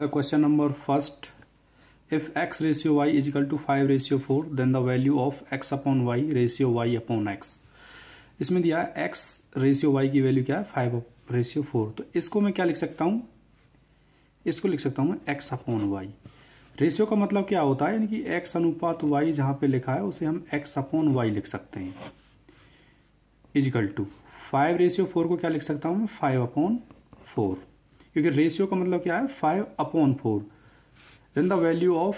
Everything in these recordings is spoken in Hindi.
Question number first. If x ratio y is equal to 5 ratio 4, then the value of x upon y ratio y upon x. इसमें दिया है x रेशियो y की वैल्यू क्या है 5 रेशियो 4. तो इसको मैं क्या लिख सकता हूँ, इसको लिख सकता हूँ मैं x अपॉन y. रेशियो का मतलब क्या होता है, यानी कि x अनुपात y जहाँ पे लिखा है उसे हम x अपॉन y लिख सकते हैं. इजिकल टू 5 रेशियो 4 को क्या लिख सकता हूँ मैं 5 अपॉन 4, क्योंकि रेशियो का मतलब क्या है 5 upon 4. Then the value of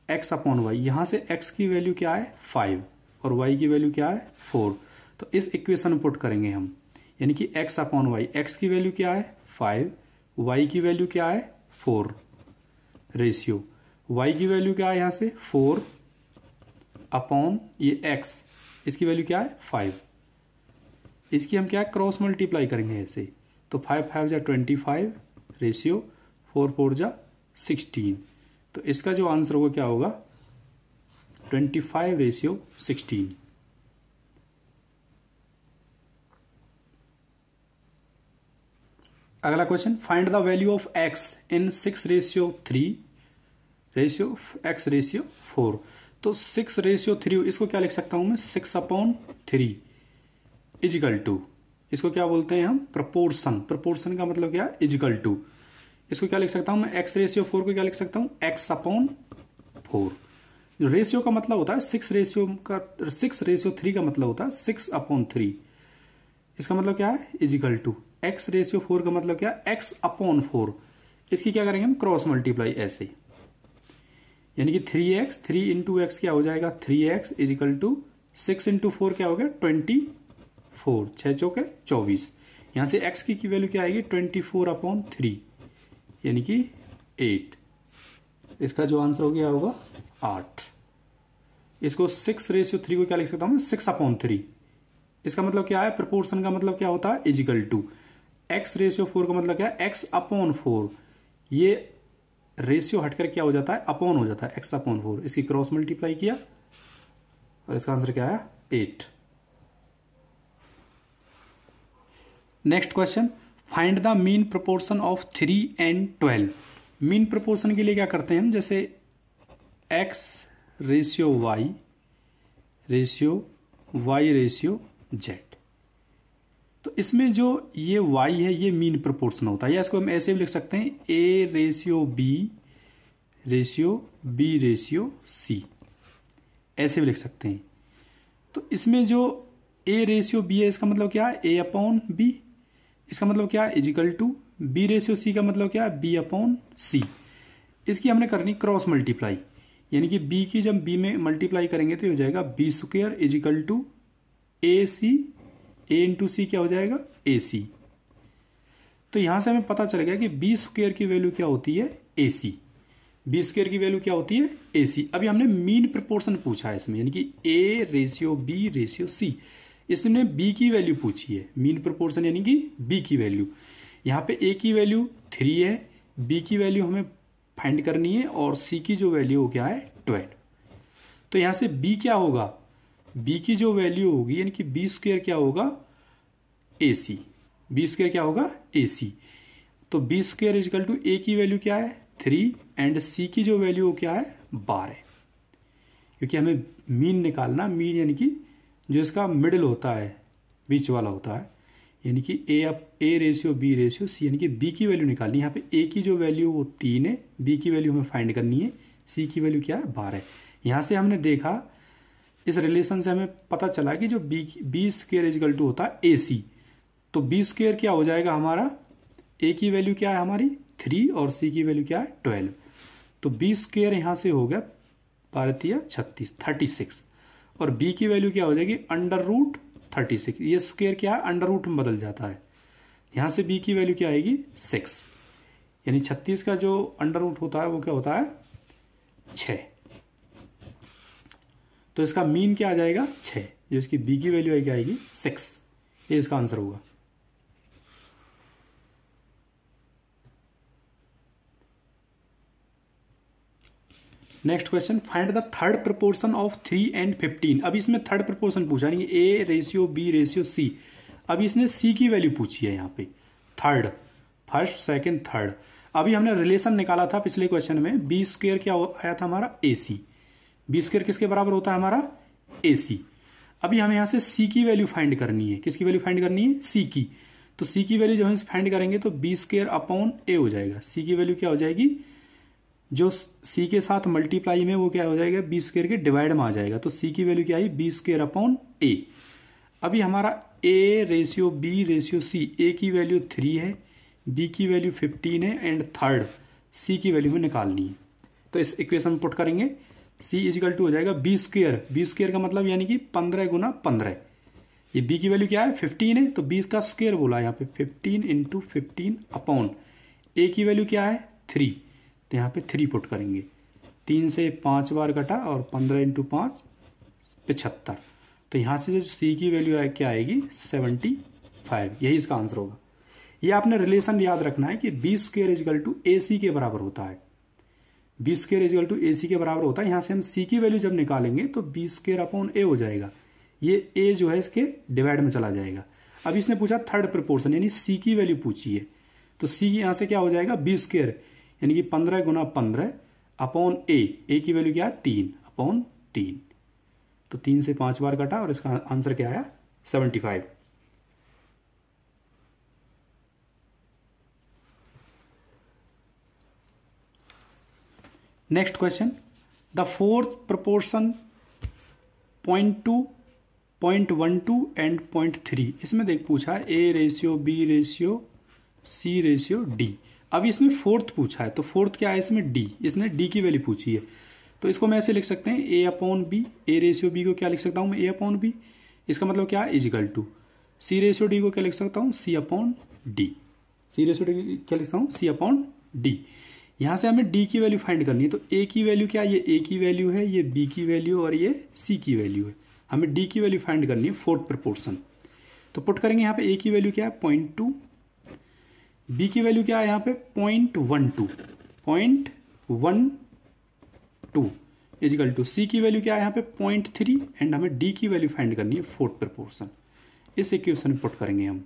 x upon y, यहां से x की वैल्यू क्या है 5 और y की वैल्यू क्या है 4. तो इस इक्वेशन में पुट करेंगे हम, यानी कि x अपॉन y, x की वैल्यू क्या है 5, y की वैल्यू क्या है 4, रेशियो y की वैल्यू क्या है यहां से 4 अपॉन ये x, इसकी वैल्यू क्या है 5. इसकी हम क्या क्रॉस मल्टीप्लाई करेंगे ऐसे, तो 5 5 जा 25 रेशियो 4 4 जा 16. तो इसका जो आंसर होगा क्या होगा 25 रेशियो 16. अगला question, find the value of x in 6 ratio 3 ratio x ratio 4. तो 6 रेशियो 3, इसको क्या लिख सकता हूं मैं 6 अपॉन 3 इजिकल टू, इसको क्या बोलते हैं हम प्रोपोर्शन. प्रोपोर्शन का मतलब क्या है इजिकल टू. इसको क्या लिख सकता हूं मैं x रेशियो 4 को क्या लिख सकता हूं x अपॉन 4. रेशियो का मतलब होता है 6 रेशियो 3 का मतलब होता है 6 अपॉन 3. इसका मतलब क्या है इजिकल टू x रेशियो 4 का मतलब क्या है x अपॉन 4. इसकी क्या करेंगे हम क्रॉस मल्टीप्लाई ऐसे, यानी कि 3x 3 इंटू एक्स क्या हो जाएगा 3x इजिकल टू 6 इंटू 4 क्या हो गया 24, 6 चौके 24. यहां से x की वैल्यू क्या आएगी 24 अपॉन 3, यानी कि 8. इसका जो आंसर हो गया होगा 8. इसको 6 रेशियो 3 को क्या लिख सकता हूं मैं 6 अपॉन 3. इसका मतलब क्या है प्रोपोर्शन का मतलब क्या होता है इजिकल टू x रेशियो 4 का मतलब क्या है x अपॉन 4. ये रेशियो हटकर क्या हो जाता है अपॉन हो जाता है x अपॉन 4. इसकी क्रॉस मल्टीप्लाई किया और इसका आंसर क्या है 8. Next question, find the mean proportion of 3 and 12. Mean proportion के लिए क्या करते हैं हम, जैसे x ratio y ratio z. तो इसमें जो ये y है ये मीन प्रोपोर्शन होता है, या इसको हम ऐसे भी लिख सकते हैं a ratio b ratio c, ऐसे भी लिख सकते हैं. तो इसमें जो a रेशियो b है इसका मतलब क्या है a अपॉन b. इसका मतलब क्या है is equal to b ratio c का मतलब क्या है b अपॉन c. इसकी हमने करनी क्रॉस मल्टीप्लाई, यानी कि b की जब b में मल्टीप्लाई करेंगे तो हो जाएगा b square is equal to a into C क्या हो जाएगा ac. तो यहां से हमें पता चल गया कि b स्क्वायर की वैल्यू क्या होती है ac. b स्क्वायर की वैल्यू क्या होती है ac. अभी हमने मीन प्रोपोर्शन पूछा है इसमें, यानी कि a ratio b ratio c. इसने b की वैल्यू पूछी है, मीन प्रोपोर्शन यानी कि b की वैल्यू. यहाँ पे a की वैल्यू 3 है, b की वैल्यू हमें फाइंड करनी है और c की जो वैल्यू हो क्या है 12. तो यहां से b क्या होगा, b की जो वैल्यू होगी यानी कि b स्क्वायर क्या होगा ac. b स्क्वायर क्या होगा ac. तो b square is equal to a की वैल्यू क्या है 3 एंड c की जो वैल्यू क्या है 12. क्योंकि हमें मीन निकालना, मीन यानी कि जो इसका मिडिल होता है बीच वाला होता है, यानी कि a ratio b ratio c, यानी कि b की वैल्यू निकालनी. यहाँ पे a की जो वैल्यू वो 3 है, b की वैल्यू हमें फाइंड करनी है, c की वैल्यू क्या है 12. यहाँ से हमने देखा इस रिलेशन से हमें पता चला कि जो b स्क्वायर इजिकल टू होता है ac. तो b स्क्वायर क्या हो जाएगा हमारा, a की वैल्यू क्या है हमारी 3 और c की वैल्यू क्या है 12. तो b स्क्वायर यहाँ से हो गया 36 और b की वैल्यू क्या हो जाएगी अंडर रूट 36. ये स्क्वायर क्या है अंडर रूट में बदल जाता है. यहां से b की वैल्यू क्या आएगी 6, यानी 36 का जो अंडर रूट होता है वो क्या होता है 6. तो इसका मीन क्या आ जाएगा 6, जो इसकी b की वैल्यू क्या आएगी 6. ये इसका आंसर होगा. Next question, find the third proportion of 3 and 15. अभी इसमें थर्ड प्रोपोर्शन पूछा नहीं, a ratio b ratio c. अभी इसने c की वैल्यू पूछी है यहाँ पे, थर्ड, फर्स्ट सेकंड थर्ड. अभी हमने रिलेशन निकाला था पिछले क्वेश्चन में, बी स्क्वायर क्या आया था हमारा, ए सी। बी स्क्वायर किसके बराबर होता है हमारा, ए सी। अभी हमें यहां से सी की वैल्यू फाइंड करनी है। किसकी वैल्यू फाइंड करनी है, सी की। तो सी की वैल्यू जब हम फाइंड करेंगे तो बी स्क्वायर अपॉन ए हो जाएगा। सी की वैल्यू क्या हो जाएगी, जो सी के साथ मल्टीप्लाई में वो क्या हो जाएगा, बी स्क्वायर के डिवाइड में आ जाएगा। तो सी की वैल्यू क्या आई, बी स्क्वायर अपॉन ए। अभी हमारा A ratio B ratio C, A की वैल्यू 3 है, बी की वैल्यू 15 है एंड थर्ड सी की वैल्यू में निकालनी है। तो इस इक्वेशन में पुट करेंगे, सी इजिकल टू हो जाएगा बी स्क्वायर। बी स्क्वायर का मतलब यानी कि 15 गुना 15। ये बी की वैल्यू क्या है, 15 है, तो 20 का स्क्वायर बोला यहाँ पे, 15 इंटू 15 अपॉन ए की वैल्यू क्या है 3, तो यहाँ पे 3 पुट करेंगे। 3 से 5 बार कटा और 15 इंटू 5 75। तो यहाँ से जो सी की वैल्यू है क्या आएगी 75। यही इसका आंसर होगा। ये आपने रिलेशन याद रखना है कि बी स्क्वायर इजिकल टू ए सी के बराबर होता है। बी स्क्वायर इजिकल टू ए सी के बराबर होता है। यहाँ से हम सी की वैल्यू जब निकालेंगे तो बी स्क्वायर अपॉन ए हो जाएगा। ये ए जो है इसके डिवाइड में चला जाएगा। अब इसने पूछा थर्ड प्रोपोर्शन यानी सी की वैल्यू पूछी है, तो सी यहाँ से क्या हो जाएगा बी स्क्वायर यानी कि 15 गुना 15 अपॉन ए की वैल्यू क्या है 3 अपॉन 3। तो 3 से 5 बार कटा और इसका आंसर क्या आया 75। Next question, the fourth proportion 0.2, 0.12 and 0.3। इसमें देख पूछा है A ratio B ratio C ratio D. अब इसमें फोर्थ पूछा है, तो फोर्थ क्या है इसमें डी, इसने डी की वैल्यू पूछी है। तो इसको मैं ऐसे लिख सकते हैं A upon B, A ratio B को क्या लिख सकता हूं मैं ए अपॉन बी। इसका मतलब क्या है is equal to C ratio D को क्या लिख सकता हूं C upon D. C ratio D क्या लिखता हूं सी अपॉन डी। यहां से हमें डी की वैल्यू फाइंड करनी है। तो ए की वैल्यू क्या है, ये ए की वैल्यू है, ये बी की वैल्यू और ये सी की वैल्यू है। हमें डी की वैल्यू फाइंड करनी है फोर्थ प्रोपोर्शन। तो पुट करेंगे यहाँ पे ए की वैल्यू क्या है 0.2, बी की वैल्यू क्या है यहाँ पे 0.12 इजिकल टू सी की वैल्यू क्या है यहाँ पे 0.3 एंड हमें डी की वैल्यू फाइंड करनी है फोर्थ प्रोपोर्शन। इस इक्वेशन में पुट करेंगे हम।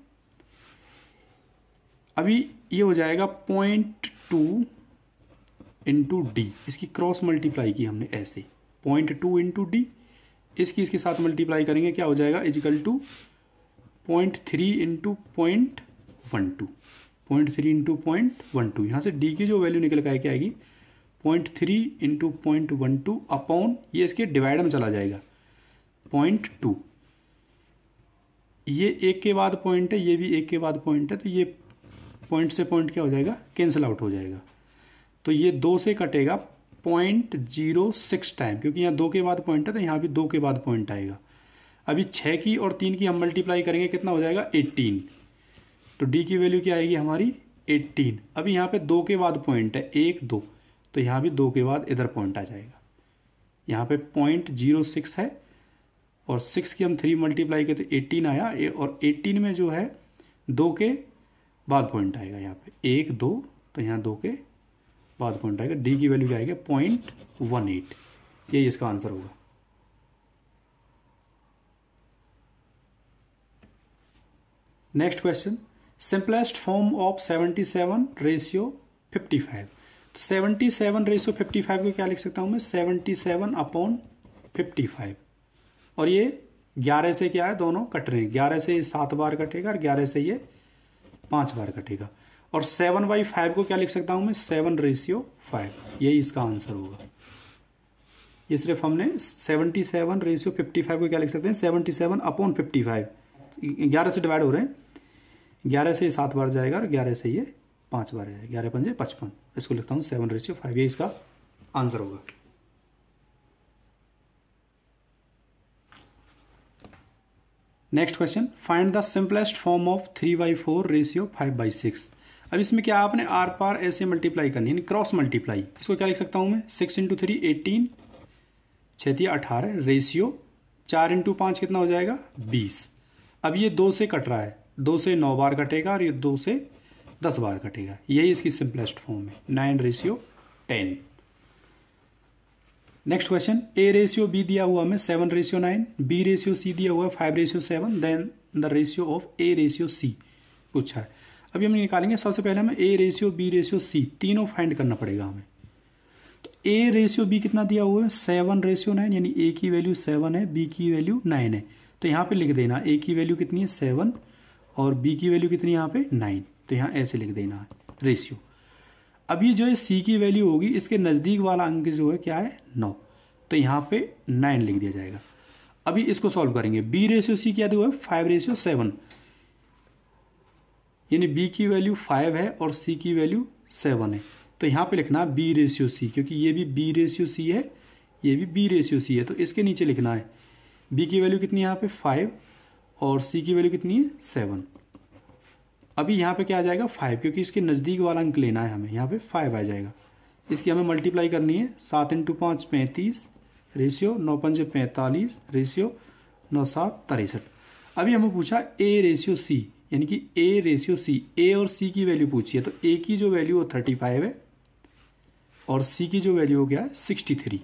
अभी ये हो जाएगा 0.2 इंटू डी, इसकी क्रॉस मल्टीप्लाई की हमने ऐसे 0.2 इंटू डी, इसके साथ मल्टीप्लाई करेंगे क्या हो जाएगा इजिकल टू 0.3 इंटू 0.12, 0.3 इंटू 0.12। यहाँ से डी की जो वैल्यू निकल के क्या आएगी 0.3 इंटू 0.12 अपॉन ये इसके डिवाइड में चला जाएगा 0.2। ये एक के बाद पॉइंट है, ये भी एक के बाद पॉइंट है, तो ये पॉइंट से पॉइंट क्या हो जाएगा कैंसिल आउट हो जाएगा। तो ये 2 से कटेगा 0.06 टाइम, क्योंकि यहाँ 2 के बाद पॉइंट है तो यहाँ भी 2 के बाद पॉइंट आएगा। अभी 6 की और 3 की हम मल्टीप्लाई करेंगे कितना हो जाएगा 18। तो डी की वैल्यू क्या आएगी हमारी 18। अभी यहाँ पे 2 के बाद पॉइंट है 1 2, तो यहाँ भी 2 के बाद इधर पॉइंट आ जाएगा। यहाँ पे 0.06 है और 6 की हम 3 मल्टीप्लाई किए तो 18 आया, और 18 में जो है 2 के बाद पॉइंट आएगा यहाँ पे 1 2, तो यहाँ 2 के बाद पॉइंट आएगा। डी की वैल्यू क्या आएगा 0.18। यही इसका आंसर होगा। Next question, simplest form of 77 ratio 55। तो 77 रेशियो 55 को क्या लिख सकता हूं मैं 77 अपॉन 55। और ये 11 से क्या है दोनों कट रहे हैं, 11 से ये 7 बार कटेगा और 11 से ये 5 बार कटेगा। और 7/5 को क्या लिख सकता हूं मैं 7 रेशियो 5। यही इसका आंसर होगा। ये सिर्फ हमने 77 रेशियो 55 को क्या लिख सकते हैं 77 अपॉन 55। 11 से डिवाइड हो रहे हैं, 11 से 7 बार जाएगा और 11 से ये 5 बार जाएगा, 11 पंजे 55। इसको लिखता हूं 7 रेशियो 5। ये इसका आंसर होगा। Next question, find the simplest form of 3/4 ratio 5/6। अब इसमें क्या आपने आर पार ऐसे मल्टीप्लाई करनी है, क्रॉस मल्टीप्लाई। इसको क्या लिख सकता हूं मैं 6 इंटू 3 18, 6 18 रेशियो 4 इंटू 5 कितना हो जाएगा 20। अब ये 2 से कट रहा है, 2 से 9 बार कटेगा और ये 2 से 10 बार कटेगा। यही इसकी सिंपलेस्ट फॉर्म है 9 ratio 10। Next question, A ratio B दिया हुआ हमें 7 रेशियो 9, बी रेशियो सी दिया हुआ है 5 ratio 7, then the ratio of A ratio C पूछा है। अभी हम निकालेंगे, सबसे पहले हमें A ratio B ratio C तीनों फाइंड करना पड़ेगा हमें। तो ए रेशियो बी कितना दिया हुआ है 7:9, यानी ए की वैल्यू 7 है, बी की वैल्यू 9 है। तो यहाँ पे लिख देना ए की वैल्यू कितनी है 7 और बी की वैल्यू कितनी है यहाँ पे 9। तो यहाँ ऐसे लिख देना है रेशियो। अब ये जो है सी की वैल्यू होगी, इसके नज़दीक वाला अंक जो है क्या है 9, तो यहाँ पे 9 लिख दिया जाएगा। अभी इसको सॉल्व करेंगे, बी रेशियो सी क्या दिया हुआ है 5:7, यानी बी की वैल्यू 5 है और सी की वैल्यू 7 है। तो यहाँ पे लिखना है बी रेशियो सी, क्योंकि ये भी बी रेशियो सी है, ये भी बी रेशियो सी है, तो इसके नीचे लिखना है बी की वैल्यू कितनी है यहाँ पे 5 और सी की वैल्यू कितनी है 7। अभी यहाँ पे क्या आ जाएगा 5, क्योंकि इसके नज़दीक वाला अंक लेना है हमें, यहाँ पे 5 आ जाएगा। इसकी हमें मल्टीप्लाई करनी है, 7 × 5 35 रेशियो 9 × 5 45 रेशियो 9 × 7 63। अभी हमें पूछा ए रेशियो सी, यानी कि ए रेशियो सी, ए और सी की वैल्यू पूछी है। तो ए की जो वैल्यू वो 35 है और सी की जो वैल्यू हो गया है 63।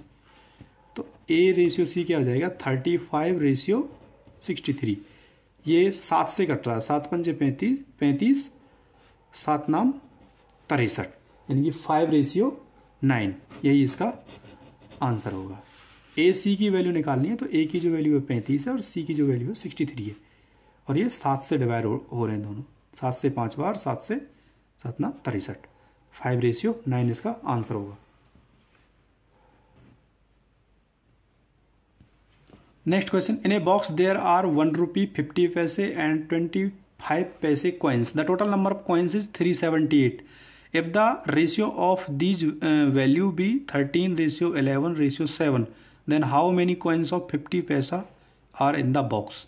तो ए रेशियो सी क्या हो जाएगा 35:63। ये 7 से कट रहा है, 7 × 5 35 35 7 9 63, यानी कि 5:9, यही इसका आंसर होगा। ए सी की वैल्यू निकालनी है, तो ए की जो वैल्यू है 35 है और सी की जो वैल्यू है 63 है, और ये 7 से डिवाइड हो रहे हैं दोनों, 7 से 5 बार, 7 से 7 9 63, 5:9 इसका आंसर होगा। Next question, in a box there are 1 rupee 50 पैसे एंड 25 पैसे coins. The total number of coins is 378. If the ratio of these value be 13:11:7, then how many coins of 50 पैसा are in the box?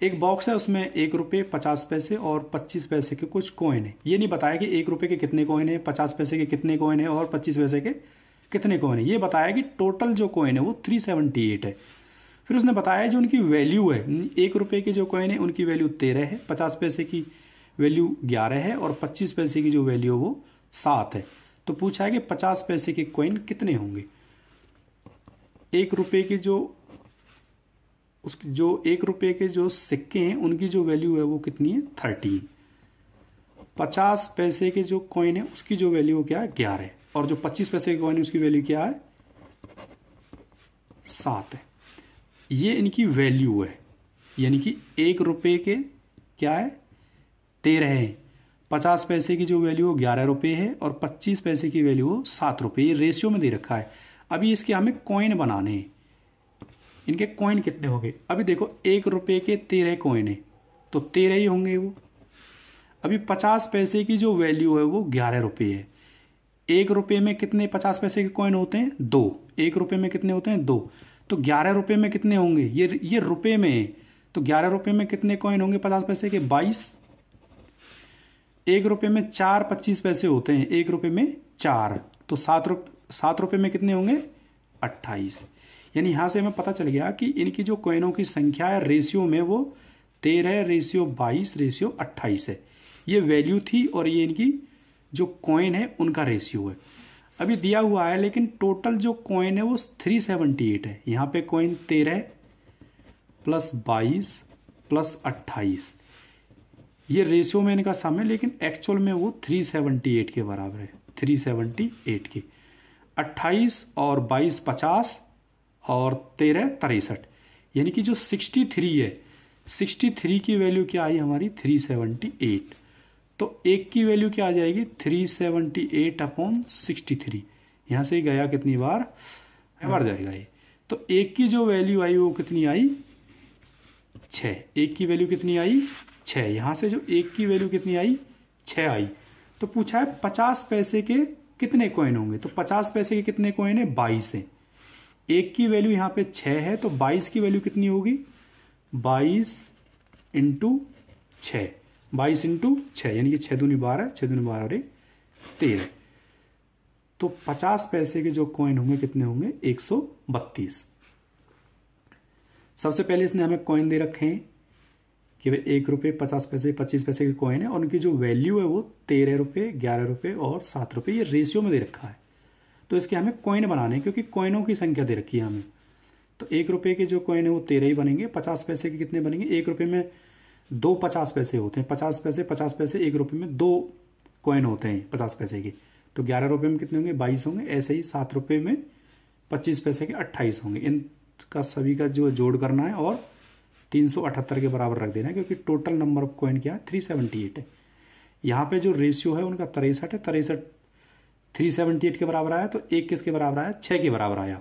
एक बॉक्स है, उसमें 1 रुपये 50 पैसे और 25 पैसे के कुछ कॉइन है। ये नहीं बताया कि 1 रुपये के कितने कॉइन है, 50 पैसे के कितने कॉइन है और 25 पैसे के कितने कॉइन है। ये बताया कि टोटल जो कॉइन है वो 378 है। फिर उसने बताया जो उनकी वैल्यू है, 1 रुपये के जो कॉइन है उनकी वैल्यू 13 है, 50 पैसे की वैल्यू 11 है और 25 पैसे की जो वैल्यू है वो 7 है। तो पूछा है कि 50 पैसे के कॉइन कितने होंगे। 1 रुपये के जो 1 रुपये के जो सिक्के हैं उनकी जो वैल्यू है वो कितनी है 13। 50 पैसे के जो कॉइन है उसकी जो वैल्यू क्या है 11 है, और जो 25 पैसे के कॉइन है उसकी वैल्यू क्या है 7 है। ये इनकी वैल्यू है, यानी कि 1 रुपये के क्या है 13 है, 50 पैसे की जो वैल्यू वो 11 रुपये है और 25 पैसे की वैल्यू वो 7 रुपये। ये रेशियो में दे रखा है। अभी इसके हमें कॉइन बनाने हैं, इनके कॉइन कितने होंगे। अभी देखो 1 रुपये के 13 कॉइन है तो 13 ही होंगे वो। अभी 50 पैसे की जो वैल्यू है वो 11 रुपये है। 1 रुपये में कितने 50 पैसे के कॉइन होते हैं 2, 1 रुपये में कितने होते हैं 2, तो 11 रुपये में कितने होंगे, ये रुपये में है, तो 11 रुपये में कितने कॉइन होंगे 50 पैसे के 22। 1 रुपये में 4 25 पैसे होते हैं, 1 रुपये में 4, तो 7 रुपये में कितने होंगे 28। यानी यहाँ से हमें पता चल गया कि इनकी जो कॉइनों की संख्या है रेशियो में वो 13:22:28 है। ये वैल्यू थी और ये इनकी जो कॉइन है उनका रेशियो है। अभी दिया हुआ है लेकिन टोटल जो कॉइन है वो 378 है। यहाँ पे कॉइन 13 + 22 + 28, ये रेशियो में इनका सम है, लेकिन एक्चुअल में वो 378 के बराबर है, 378 के। 28 और 22 50 और 13 63, यानी कि जो 63 है, 63 की वैल्यू क्या आई हमारी 378। तो 1 की वैल्यू क्या आ जाएगी 378/63। यहाँ से गया कितनी बार बढ़ जाएगा ये। तो 1 की जो वैल्यू आई वो कितनी आई 6। 1 की वैल्यू कितनी आई 6। यहाँ से जो 1 की वैल्यू कितनी आई 6 आई। तो पूछा है 50 पैसे के कितने कॉइन होंगे, तो 50 पैसे के कितने कॉइन है 22 है। 1 की वैल्यू यहाँ पे 6 है, तो 22 की वैल्यू कितनी होगी 22 × 6, 22 × 6, यानी कि 6 दूनी 12, 6 दूनी 12 और 13। तो 50 पैसे के जो कॉइन होंगे कितने होंगे 132। सबसे पहले इसने हमें कॉइन दे रखे हैं कि 1 रुपये 50 पैसे 25 पैसे के कॉइन है और उनकी जो वैल्यू है वो 13 रुपये 11 रुपये और 7 रुपये, ये रेशियो में दे रखा है। तो इसके हमें कॉइन बनाने हैं क्योंकि कॉइनों की संख्या दे रखी है हमें। तो 1 रुपये के जो कॉइन है वो 13 ही बनेंगे। 50 पैसे के कितने बनेंगे, 1 रुपये में दो 50 पैसे होते हैं, 50 पैसे 1 रुपये में 2 कॉइन होते हैं 50 पैसे के, तो 11 रुपये में कितने होंगे 22 होंगे। ऐसे ही 7 रुपये में 25 पैसे के 28 होंगे। इनका सभी का जो जोड़ करना है और 378 के बराबर रख देना है, क्योंकि टोटल नंबर ऑफ कॉइन क्या है 378 है। यहाँ पे जो रेशियो है उनका 63 है, 63 378 के बराबर आया, तो एक किसके बराबर आया 6 के बराबर आया।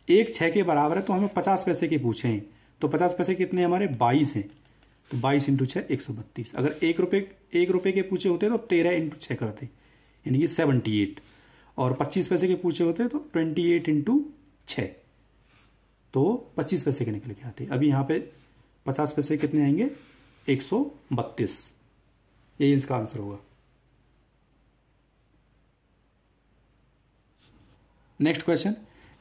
एक 6 के बराबर है, तो हमें 50 पैसे के पूछे हैं, तो 50 पैसे कितने हमारे 22 हैं, तो 22 इंटू 6 132। अगर 1 रुपये के पूछे होते तो 13 इंटू 6 करते, यानी कि 78। और 25 पैसे के पूछे होते तो 28 इंटू 6, तो 25 पैसे के निकल के आते। अभी यहाँ पे 50 पैसे कितने आएंगे 132, यही इसका आंसर होगा। Next question,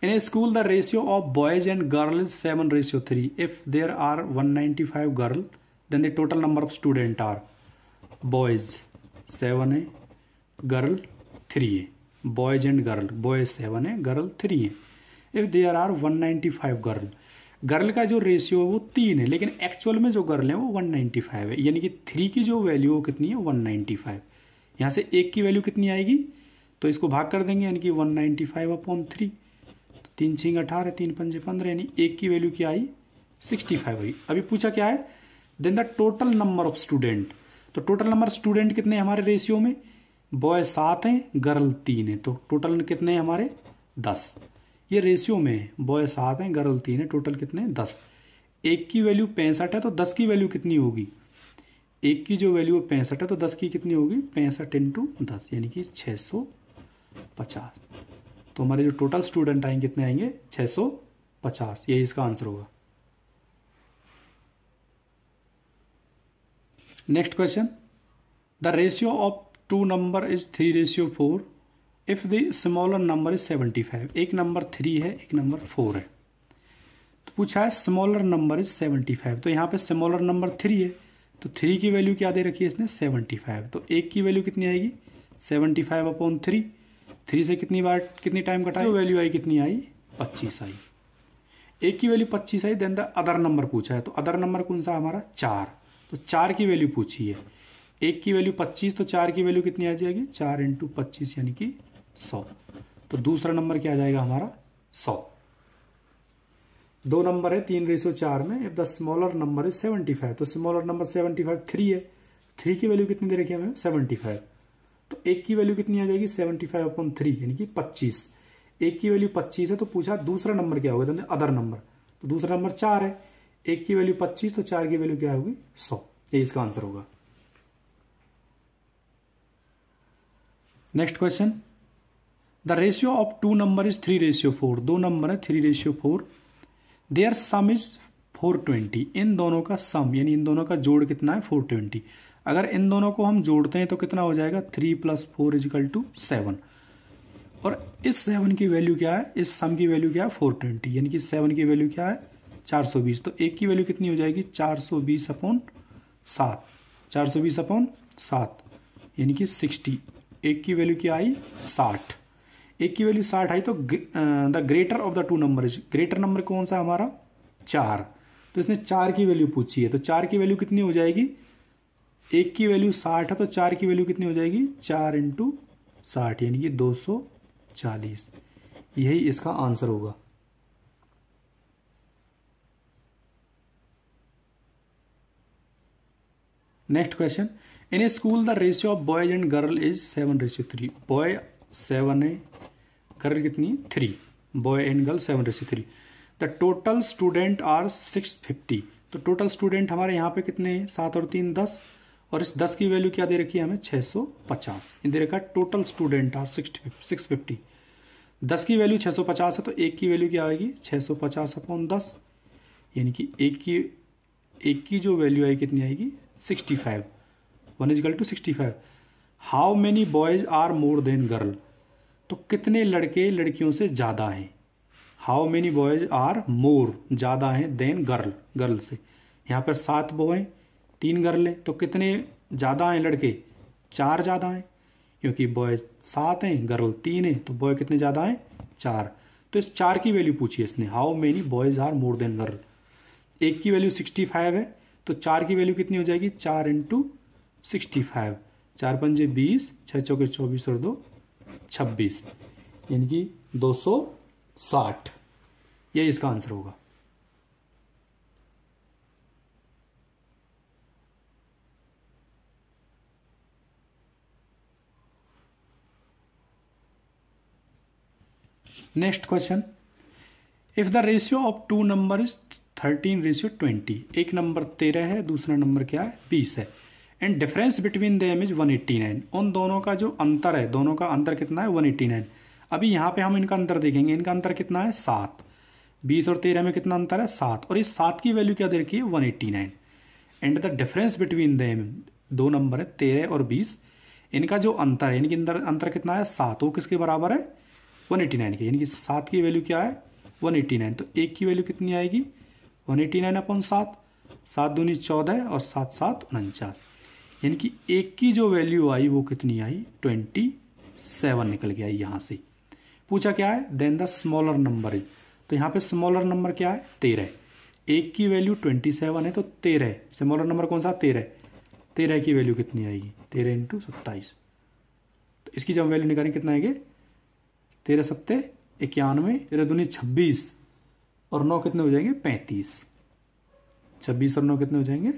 in a school the ratio of boys and girl is 7:3। If there are 195 girl then the total number of student are boys 7 है, गर्ल 3 है। बॉयज एंड गर्ल, बॉयज 7 है, गर्ल 3 है। If there are 195 girl, girl का जो रेशियो है वो 3 है, लेकिन एक्चुअल में जो गर्ल है वो 195 है, यानी कि 3 की जो वैल्यू कितनी है 195। यहाँ से 1 की वैल्यू कितनी आएगी, तो इसको भाग कर देंगे, यानी कि 195/3, तो 3 6 18, 3 5 15, यानी 1 की वैल्यू क्या आई 65 आई। अभी पूछा क्या है, then the total number of student, तो टोटल नंबर स्टूडेंट कितने हैं हमारे रेशियो में, बॉय 7 हैं, गर्ल 3 है, तो टोटल कितने हैं हमारे 10। ये रेशियो में है, बॉय 7 हैं, गर्ल 3 है, टोटल कितने 10। 1 की वैल्यू 65 है, तो 10 की वैल्यू कितनी होगी, 1 की जो वैल्यू 65 है तो 10 की कितनी होगी 65 इंटू 10, यानी कि 650। तो हमारे जो टोटल स्टूडेंट आएंगे कितने आएंगे 650, यही इसका आंसर होगा। Next question, the ratio of 2 number is 3:4 if the smaller number is 75। एक नंबर 3 है, एक नंबर 4 है, तो पूछा है स्मॉलर नंबर इज 75, तो यहाँ पे स्मॉलर नंबर 3 है, तो 3 की वैल्यू क्या दे रखी है इसने 75, तो 1 की वैल्यू कितनी आएगी 75/3। 3 से कितनी बार कितनी टाइम कटा, जो वैल्यू आई कितनी आई 25 आई। 1 की वैल्यू 25 आई, देन द अदर नंबर पूछा है, तो अदर नंबर कौन सा हमारा 4, तो 4 की वैल्यू पूछी है। 1 की वैल्यू 25, तो 4 की वैल्यू कितनी आ जाएगी 4 इंटू 25, यानी कि 100। तो दूसरा नंबर क्या आ जाएगा हमारा 100। 2 नंबर है 3:4 में, if the smaller number is 75, तो स्मॉलर नंबर 75 3 है, 3 की वैल्यू कितनी दे रखी है हमें 75, तो 1 की वैल्यू कितनी आ जाएगी 75/3, यानी कि 25। 1 की वैल्यू 25 है, तो पूछा दूसरा नंबर क्या होगा, अदर नंबर, तो दूसरा नंबर 4 है, 1 की वैल्यू 25, तो 4 की वैल्यू क्या होगी 100, ये इसका आंसर होगा। Next question, the ratio of 2 number is 3:4। 2 number है 3:4, देयर सम इज 420। इन दोनों का सम यानी इन दोनों का जोड़ कितना है 420। अगर इन दोनों को हम जोड़ते हैं तो कितना हो जाएगा 3 + 4 = 7, और इस 7 की वैल्यू क्या है, इस सम की वैल्यू क्या है 420, यानी कि 7 की वैल्यू क्या है 420, तो 1 की वैल्यू कितनी हो जाएगी 420/7, 420/7, यानी कि 60। 1 की वैल्यू क्या आई 60, 1 की वैल्यू 60 आई, तो the greater of the 2 number is, greater number कौन सा हमारा 4, तो इसने 4 की वैल्यू पूछी है, तो 4 की वैल्यू कितनी हो जाएगी, 1 की वैल्यू 60 है, तो 4 की वैल्यू कितनी हो जाएगी 4 इंटू 60, यानी कि 240, यही इसका आंसर होगा। Next question, in a school the ratio of boys and girl is 7:3। Boy 7 है, गर्ल कितनी 3, boy and girl 7:3। The total student are 650, तो टोटल स्टूडेंट हमारे यहाँ पे कितने हैं 7 और 3 10, और इस 10 की वैल्यू क्या दे रखी है हमें 650, इन दे रखा टोटल स्टूडेंट आर 650। 10 की वैल्यू 650 है, तो 1 की वैल्यू क्या आएगी 650/10, यानी कि 1 की जो वैल्यू आएगी कितनी आएगी 65, 1 = 65। How many boys are more than girl, तो कितने लड़के लड़कियों से ज़्यादा हैं, how many boys are more ज़्यादा हैं देन गर्ल, गर्ल से। यहाँ पर 7 बॉय 3 गर्ल हैं, तो कितने ज़्यादा हैं लड़के 4 ज़्यादा हैं, क्योंकि बॉय 7 हैं गर्ल 3 हैं, तो बॉय कितने ज़्यादा हैं 4। तो इस 4 की वैल्यू पूछी है इसने, how many boys are more than girl. 1 की वैल्यू 65 है, तो 4 की वैल्यू कितनी हो जाएगी, 4 इंटू 65, 4 पंजे 20, 6 चौके 24 और 2 26, यानी कि 260, ये इसका आंसर होगा। Next question, if the ratio of two number is 13:20, एक नंबर 13 है, दूसरा नंबर क्या है, 20 है, and difference between them is 189, उन दोनों का जो अंतर है, दोनों का अंतर कितना है, 189। अभी यहाँ पे हम इनका अंतर देखेंगे, इनका अंतर कितना है, 7, 20 और 13 में कितना अंतर है, 7, और इस 7 की वैल्यू क्या दे रखी है, 189, and the difference between them, दो नंबर है 13 और 20, इनका जो अंतर है, इनके अंदर अंतर कितना है, 7, वो किसके बराबर है, 189 के, यानी कि 7 की वैल्यू क्या है, 189, तो 1 की वैल्यू कितनी आएगी, 189/7, 7 दूनी 14 और 7 7 49, यानी कि 1 की जो वैल्यू आई वो कितनी आई, 27 निकल के आई। यहाँ से पूछा क्या है, then the smaller number is, तो यहाँ पे स्मॉलर नंबर क्या है, 13, 1 की वैल्यू 27 है, तो 13 स्मॉलर नंबर कौन सा, 13 की वैल्यू कितनी आएगी, 13 इंटू 27, तो इसकी जब वैल्यू निकालेंगे कितना आएंगे, 13 सत्ते 91, 13 दूनी 26 और 9 कितने हो जाएंगे, 35, 26 और 9 कितने हो जाएंगे,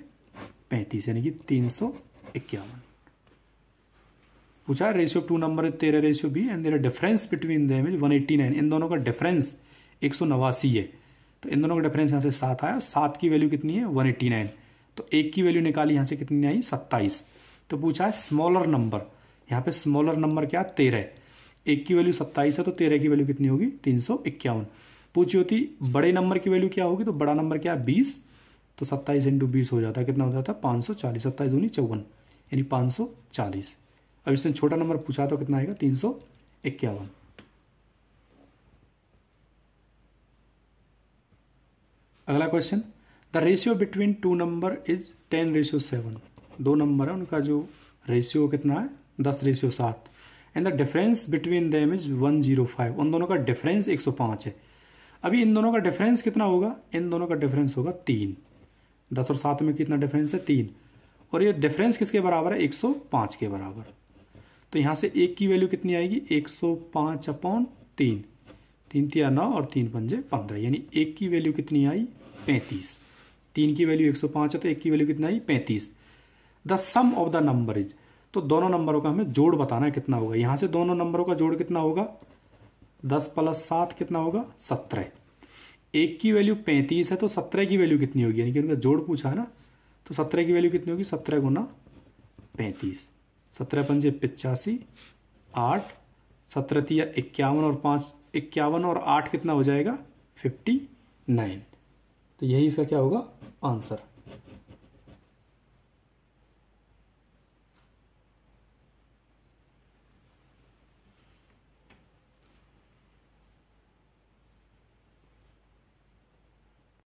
35, यानी कि 351। पूछा रेशियो टू नंबर है 13:20 and their difference between them is 189, इन दोनों का डिफरेंस 189 है, तो इन दोनों का डिफरेंस यहाँ से 7 आया, 7 की वैल्यू कितनी है, 189, तो 1 की वैल्यू निकाली, यहाँ से कितनी आई, 27, तो पूछा है स्मॉलर नंबर, यहाँ पे स्मॉलर नंबर क्या, 13, 1 की वैल्यू 27 है, तो 13 की वैल्यू कितनी होगी, 351। पूछी होती बड़े नंबर की वैल्यू क्या होगी, तो बड़ा नंबर क्या है, 20, तो 27 इंटू 20 हो जाता है, कितना हो जाता है, 540, 27 दूनी 54, यानी 540। अब इससे छोटा नंबर पूछा तो कितना आएगा, 351। अगला question, the ratio between two number is 10:7, दो नंबर है उनका जो रेशियो कितना है, 10:7, and the difference between them is 105, उन दोनों का डिफरेंस 105 है। अभी इन दोनों का डिफरेंस कितना होगा, इन दोनों का डिफरेंस होगा 3, 10 और 7 में कितना डिफरेंस है, 3, और ये डिफरेंस किसके बराबर है, 105 के बराबर, तो यहाँ से 1 की वैल्यू कितनी आएगी, 105/3, 3 तिया 9 और 3 पंजे 15, यानी 1 की वैल्यू कितनी आई, 35, 3 की वैल्यू 105 है, तो 1 की वैल्यू कितना आई, 35। The sum of the number is, तो दोनों नंबरों का हमें जोड़ बताना है कितना होगा, यहाँ से दोनों नंबरों का जोड़ कितना होगा, 10 + 7 कितना होगा, 17, 1 की वैल्यू 35 है, तो 17 की वैल्यू कितनी होगी, यानी कि उनका जोड़ पूछा है ना, तो 17 की वैल्यू कितनी होगी, 17 × 35, 17 पंजे 85, 8, 17 तिया 51 और 5 51 और 8 कितना हो जाएगा, 59, तो यही इसका क्या होगा, आंसर।